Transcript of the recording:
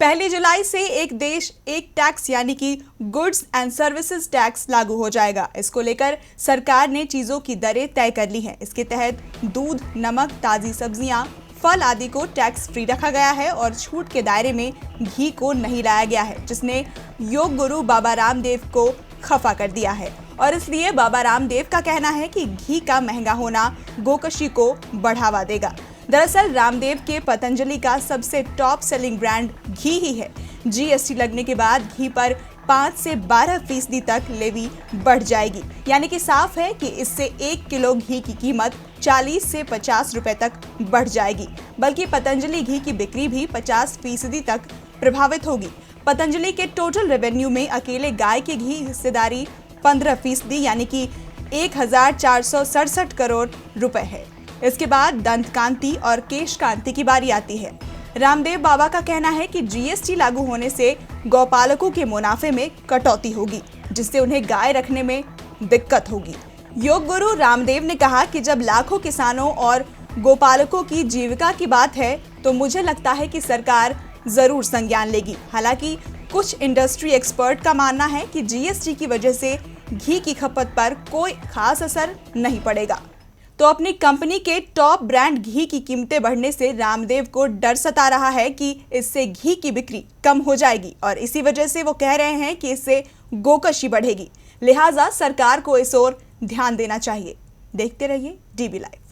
पहली जुलाई से एक देश एक टैक्स यानी कि गुड्स एंड सर्विसेज टैक्स लागू हो जाएगा। इसको लेकर सरकार ने चीजों की दरें तय कर ली हैं। इसके तहत दूध, नमक, ताजी सब्जियां, फल आदि को टैक्स फ्री रखा गया है और छूट के दायरे में घी को नहीं लाया गया है, जिसने योग गुरु बाबा रामदेव को खफा कर दिया है। और इसलिए बाबा रामदेव का कहना है कि घी का महंगा होना गोकशी को बढ़ावा देगा। दरअसल रामदेव के पतंजलि का सबसे टॉप सेलिंग ब्रांड घी ही है। जीएसटी लगने के बाद घी पर 5 से 12% तक लेवी बढ़ जाएगी। यानी कि साफ है कि इससे 1 किलो घी की कीमत 40 से 50 रुपए तक बढ़ जाएगी। बल्कि पतंजलि घी की बिक्री भी 50% तक प्रभावित होगी। पतंजलि के टोटल रेवेन्यू में अकेले गाय के घी हिस्सेदारी 15% यानी कि 1467 करोड़ रुपए है। इसके बाद दंत कांति और केश कांति की बारी आती है। रामदेव बाबा का कहना है कि जीएसटी लागू होने से गौपालकों के मुनाफे में कटौती होगी, जिससे उन्हें गाय रखने में दिक्कत होगी। योग गुरु रामदेव ने कहा कि जब लाखों किसानों और गोपालकों की जीविका की बात है तो मुझे लगता है कि सरकार जरूर संज्ञान लेगी। हालांकि कुछ इंडस्ट्री एक्सपर्ट का मानना है कि जीएसटी की वजह से घी की खपत पर कोई खास असर नहीं पड़ेगा। तो अपनी कंपनी के टॉप ब्रांड घी की कीमतें बढ़ने से रामदेव को डर सता रहा है कि इससे घी की बिक्री कम हो जाएगी और इसी वजह से वो कह रहे हैं कि इससे गोकशी बढ़ेगी। लिहाजा सरकार को इस ओर ध्यान देना चाहिए। देखते रहिए डीबी लाइव।